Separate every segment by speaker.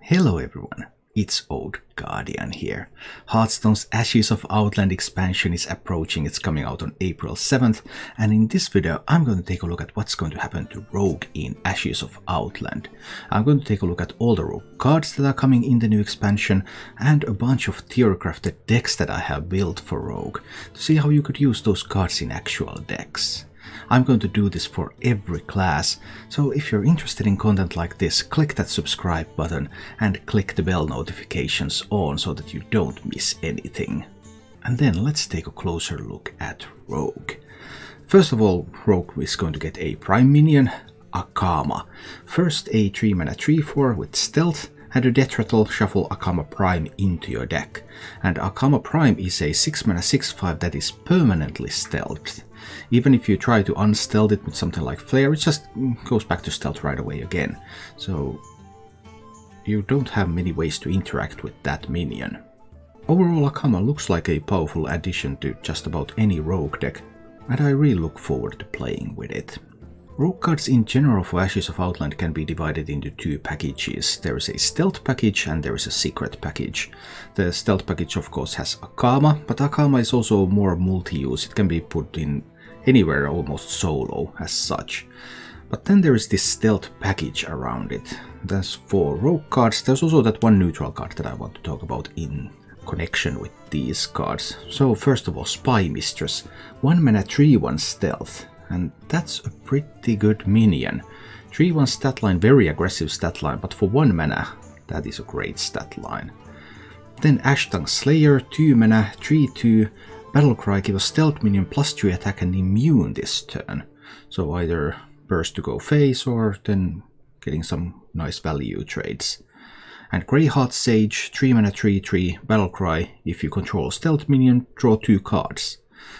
Speaker 1: Hello everyone, it's Old Guardian here. Hearthstone's Ashes of Outland expansion is approaching, it's coming out on April 7th, and in this video I'm going to take a look at what's going to happen to Rogue in Ashes of Outland. I'm going to take a look at all the Rogue cards that are coming in the new expansion, and a bunch of theorycrafted decks that I have built for Rogue, to see how you could use those cards in actual decks. I'm going to do this for every class, so if you're interested in content like this, click that subscribe button and click the bell notifications on so that you don't miss anything. And then let's take a closer look at Rogue. First of all, Rogue is going to get a prime minion, Akama. First a 3-mana 3/4 with stealth, and a death rattle, shuffle Akama Prime into your deck. And Akama Prime is a 6-mana 6/5 that is permanently stealthed. Even if you try to unstealth it with something like Flare, it just goes back to stealth right away again. So you don't have many ways to interact with that minion. Overall, Akama looks like a powerful addition to just about any Rogue deck, and I really look forward to playing with it. Rogue cards in general for Ashes of Outland can be divided into two packages. There is a stealth package and there is a secret package. The stealth package of course has Akama, but Akama is also more multi-use. It can be put in anywhere almost solo as such. But then there is this stealth package around it. That's for Rogue cards. There's also that one neutral card that I want to talk about in connection with these cards. So first of all, Spy Mistress. 1-mana 3/1 stealth. And that's a pretty good minion. 3/1 stat line, very aggressive stat line, but for 1 mana, that is a great stat line. Then Ashtongue Slayer, 2 mana, 3/2, Battlecry, give a stealth minion +3 attack and immune this turn. So either burst to go face or then getting some nice value trades. And Greyheart Sage, 3 mana 3/3, Battlecry, if you control a stealth minion, draw 2 cards.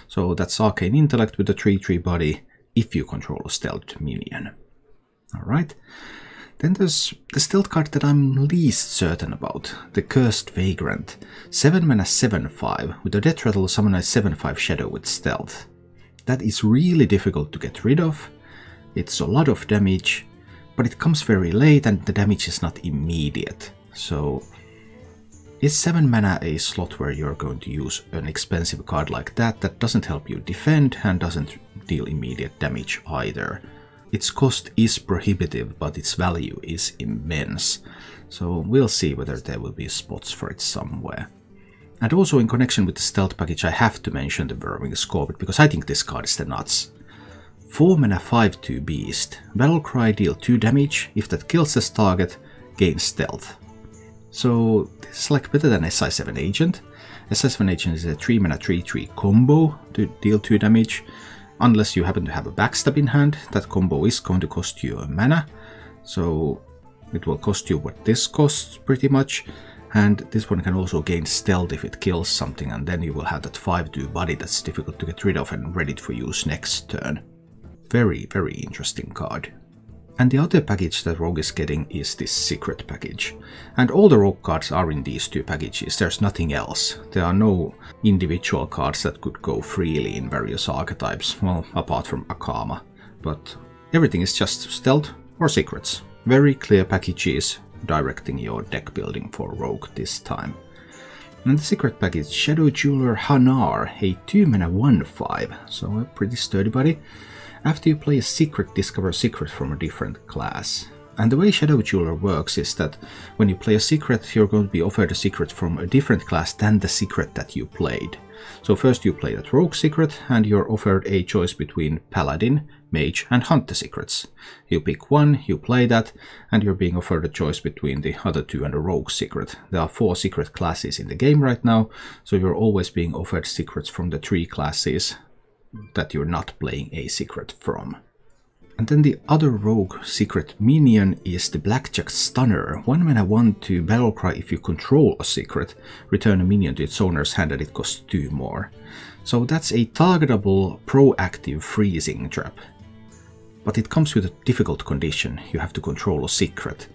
Speaker 1: So that's Arcane Intellect with the 3/3 body if you control a stealth minion. Alright. Then there's the stealth card that I'm least certain about, the Cursed Vagrant. 7 mana 7/5 with a death rattle, summon a 7/5 shadow with stealth. That is really difficult to get rid of. It's a lot of damage, but it comes very late and the damage is not immediate. So is 7 mana a slot where you're going to use an expensive card like that that doesn't help you defend and doesn't deal immediate damage either? Its cost is prohibitive, but its value is immense. So we'll see whether there will be spots for it somewhere. And also in connection with the stealth package, I have to mention the Whirling Scorpion, because I think this card is the nuts. 4 mana 5/2 Beast. Battlecry, deal 2 damage. If that kills this target, gain stealth. So this is like better than SI7 Agent. SI7 Agent is a 3 mana 3/3 combo to deal 2 damage. Unless you happen to have a backstab in hand, that combo is going to cost you a mana. So it will cost you what this costs pretty much. And this one can also gain stealth if it kills something, and then you will have that 5/2 body that's difficult to get rid of and ready for use next turn. Very, very interesting card. And the other package that Rogue is getting is this secret package. And all the Rogue cards are in these two packages, there's nothing else. There are no individual cards that could go freely in various archetypes, well, apart from Akama. But everything is just stealth or secrets. Very clear packages directing your deck building for Rogue this time. And the secret package, Shadow Jeweler Hanar, a 2 mana 1/5, so a pretty sturdy body. After you play a secret, discover a secret from a different class. And the way Shadow Jeweler works is that when you play a secret, you're going to be offered a secret from a different class than the secret that you played. So first you play that Rogue secret, and you're offered a choice between Paladin, Mage and Hunter secrets. You pick one, you play that, and you're being offered a choice between the other two and a Rogue secret. There are 4 secret classes in the game right now, so you're always being offered secrets from the 3 classes that you're not playing a secret from. And then the other Rogue secret minion is the Blackjack Stunner. 1 mana 1/2 Battlecry, if you control a secret, return a minion to its owner's hand and it costs 2 more. So that's a targetable, proactive freezing trap. But it comes with a difficult condition, you have to control a secret.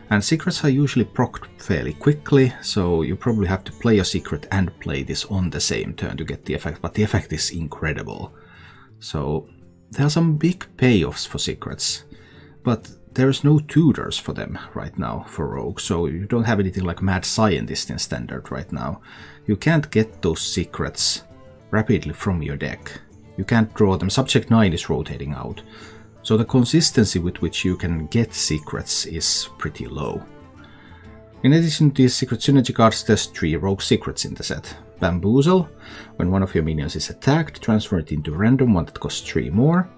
Speaker 1: And secrets are usually procced fairly quickly, so you probably have to play a secret and play this on the same turn to get the effect, but the effect is incredible. So there are some big payoffs for secrets, but there's no tutors for them right now for Rogue, so you don't have anything like Mad Scientist in Standard right now. You can't get those secrets rapidly from your deck. You can't draw them. Subject 9 is rotating out. So the consistency with which you can get secrets is pretty low. In addition to these secret synergy cards, there's 3 Rogue secrets in the set. Bamboozle, when one of your minions is attacked, transfer it into a random one that costs 3 more.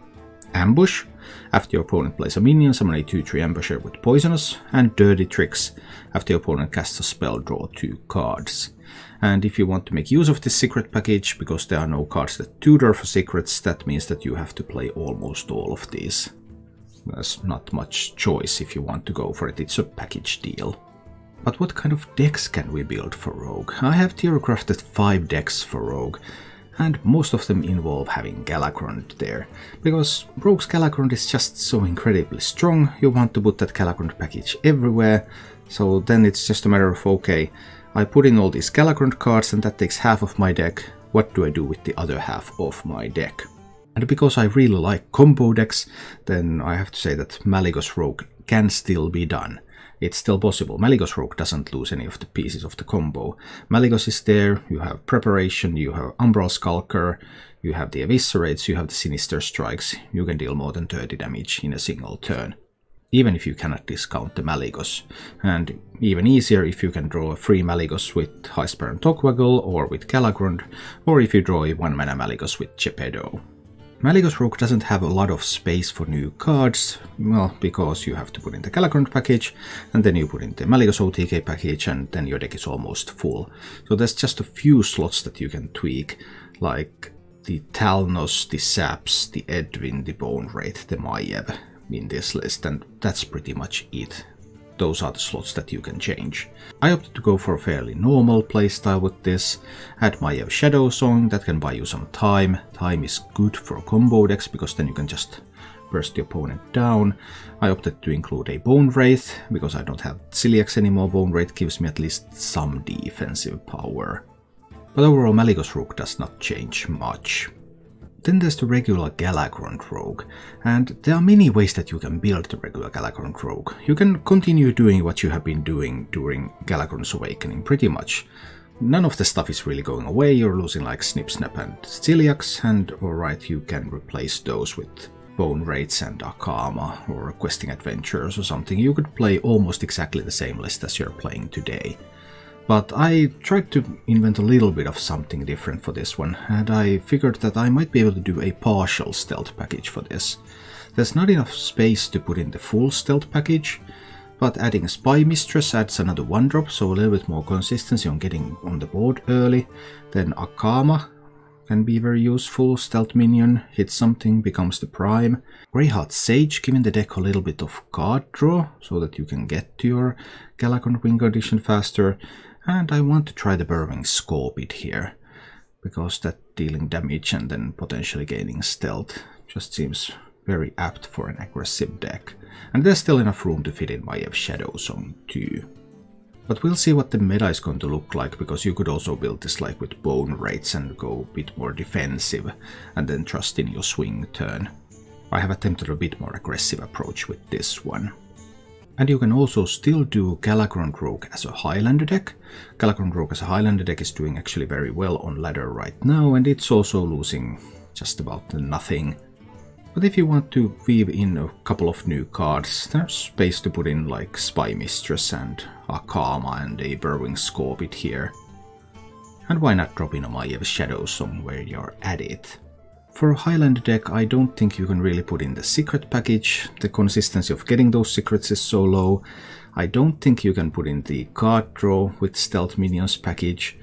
Speaker 1: Ambush, after your opponent plays a minion, summon a 2/3 ambusher with poisonous. And Dirty Tricks, after your opponent casts a spell, draw 2 cards. And if you want to make use of this secret package, because there are no cards that tutor for secrets, that means that you have to play almost all of these. There's not much choice if you want to go for it, it's a package deal. But what kind of decks can we build for Rogue? I have theorycrafted 5 decks for Rogue, and most of them involve having Galakrond there. Because Rogue's Galakrond is just so incredibly strong, you want to put that Galakrond package everywhere, so then it's just a matter of, okay, I put in all these Galakrond cards and that takes half of my deck, what do I do with the other half of my deck? And because I really like combo decks, then I have to say that Malygos Rogue can still be done. It's still possible. Malygos Rogue doesn't lose any of the pieces of the combo. Malygos is there, you have Preparation, you have Umbral Skulker, you have the Eviscerates, you have the Sinister Strikes. You can deal more than 30 damage in a single turn, even if you cannot discount the Malygos. And even easier if you can draw a free Malygos with Highspire Togwaggle or with Galakrond, or if you draw a 1-mana Malygos with Gepedo. Malygos Rogue doesn't have a lot of space for new cards, well, because you have to put in the Galakrond package, and then you put in the Malygos OTK package, and then your deck is almost full. So there's just a few slots that you can tweak, like the Talnos, the Saps, the Edwin, the Bone Wraith, the Maiev in this list, and that's pretty much it. Those are the slots that you can change. I opted to go for a fairly normal playstyle with this. Had Maiev Shadow Song, that can buy you some time. Time is good for combo decks, because then you can just burst the opponent down. I opted to include a Bone Wraith, because I don't have Celiax anymore. Bone Wraith gives me at least some defensive power. But overall Malygos Rogue does not change much. Then there's the regular Galakrond Rogue, and there are many ways that you can build the regular Galakrond Rogue. You can continue doing what you have been doing during Galakrond's Awakening, pretty much. None of the stuff is really going away, you're losing like Snip Snap and Celiax, and alright, you can replace those with Bone Wraiths and Akama, or Questing Adventures or something. You could play almost exactly the same list as you're playing today. But I tried to invent a little bit of something different for this one, and I figured that I might be able to do a partial stealth package for this. There's not enough space to put in the full stealth package, but adding Spy Mistress adds another 1-drop, so a little bit more consistency on getting on the board early. Then Akama can be very useful. Stealth minion, hits something, becomes the prime. Greyheart Sage, giving the deck a little bit of card draw, so that you can get to your Galakrond Wing Condition faster. And I want to try the Burrowing Scorpid here, because that dealing damage and then potentially gaining stealth just seems very apt for an aggressive deck. And there's still enough room to fit in Maiev Shadow Song too. But we'll see what the meta is going to look like, because you could also build this like with Bone Wraiths and go a bit more defensive, and then trust in your swing turn. I have attempted a bit more aggressive approach with this one. And you can also still do Galakrond Rogue as a Highlander deck. Galakrond Rogue as a Highlander deck is doing actually very well on ladder right now, and it's also losing just about nothing. But if you want to weave in a couple of new cards, there's space to put in like Spy Mistress and Akama and a Burrowing Scorpid here. And why not drop in a Maiev Shadow Song where you're at it? For a Highlander deck, I don't think you can really put in the secret package. The consistency of getting those secrets is so low. I don't think you can put in the card draw with Stealth Minions package,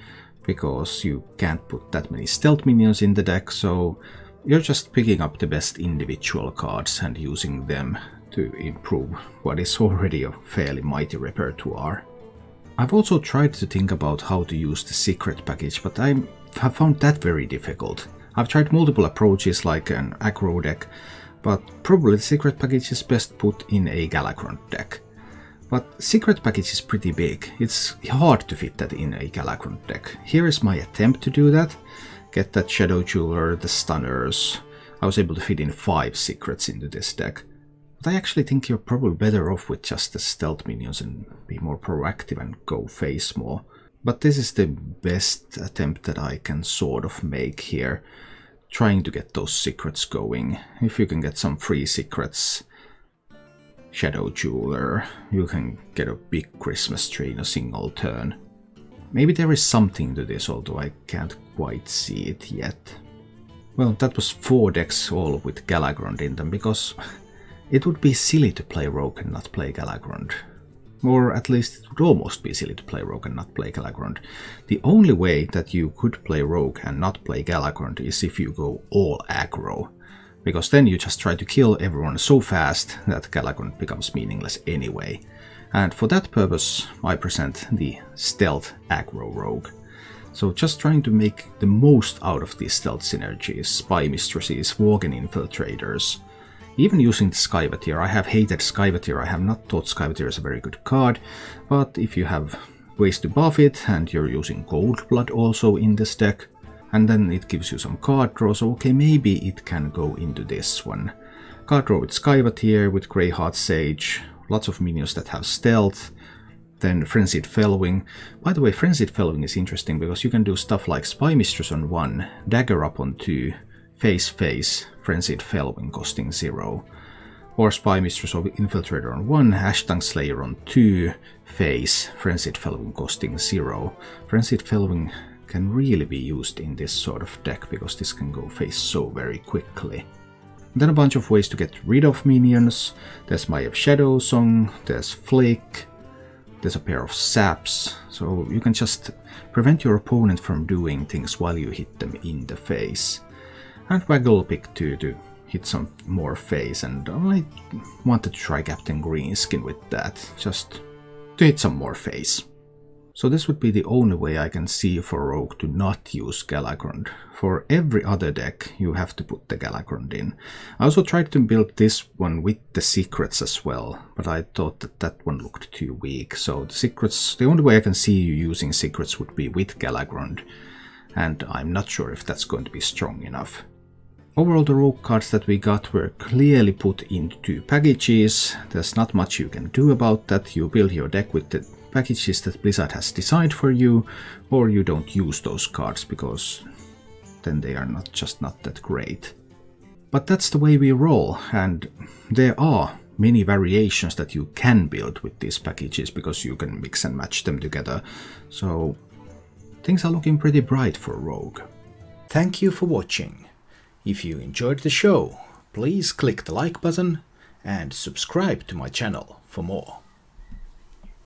Speaker 1: because you can't put that many Stealth Minions in the deck, so you're just picking up the best individual cards and using them to improve what is already a fairly mighty repertoire. I've also tried to think about how to use the secret package, but I have found that very difficult. I've tried multiple approaches like an aggro deck, but probably the secret package is best put in a Galakrond deck. But secret package is pretty big, it's hard to fit that in a Galakrond deck. Here is my attempt to do that. Get that Shadow Jeweler, the Stunners. I was able to fit in 5 secrets into this deck. But I actually think you're probably better off with just the stealth minions and be more proactive and go face more. But this is the best attempt that I can sort of make here, trying to get those secrets going. If you can get some free secrets, Shadow Jeweler, you can get a big Christmas tree in a single turn. Maybe there is something to this, although I can't quite see it yet. Well, that was 4 decks all with Galakrond in them, because it would be silly to play Rogue and not play Galakrond. Or at least it would almost be silly to play Rogue and not play Galakrond. The only way that you could play Rogue and not play Galakrond is if you go all aggro. Because then you just try to kill everyone so fast that Galakrond becomes meaningless anyway. And for that purpose I present the Stealth Aggro Rogue. So just trying to make the most out of these stealth synergies, Spy Mistresses, Worgen Infiltrators. Even using the Skyvateer. I have hated Skyvateer, I have not thought Skyvateer is a very good card, but if you have ways to buff it and you're using Gold Blood also in this deck, and then it gives you some card draw, so okay, maybe it can go into this one. Card draw with Skyvateer, with Greyheart Sage, lots of minions that have stealth, then Frenzied Fellowing. By the way, Frenzied Fellowing is interesting because you can do stuff like Spy Mistress on 1, Dagger up on 2, Face, Frenzied Fellowing costing 0. Or Spy Mistress or Infiltrator on 1, Hashtag Slayer on 2, Face, Frenzied Fellowing costing 0. Frenzied Fellowing can really be used in this sort of deck because this can go face so very quickly. Then a bunch of ways to get rid of minions. There's Maiev Shadow Song, there's Flick, there's a pair of Saps, so you can just prevent your opponent from doing things while you hit them in the face. And Waggle Pick 2 to hit some more face, and I wanted to try Captain Greenskin with that, just to hit some more face. So this would be the only way I can see for Rogue to not use Galakrond. For every other deck you have to put the Galakrond in. I also tried to build this one with the secrets as well, but I thought that that one looked too weak. So the secrets, the only way I can see you using secrets would be with Galakrond, and I'm not sure if that's going to be strong enough. Overall, the Rogue cards that we got were clearly put into packages. There's not much you can do about that. You build your deck with the packages that Blizzard has designed for you, or you don't use those cards because then they are not that great. But that's the way we roll, and there are many variations that you can build with these packages because you can mix and match them together. So things are looking pretty bright for Rogue. Thank you for watching. If you enjoyed the show, please click the like button and subscribe to my channel for more.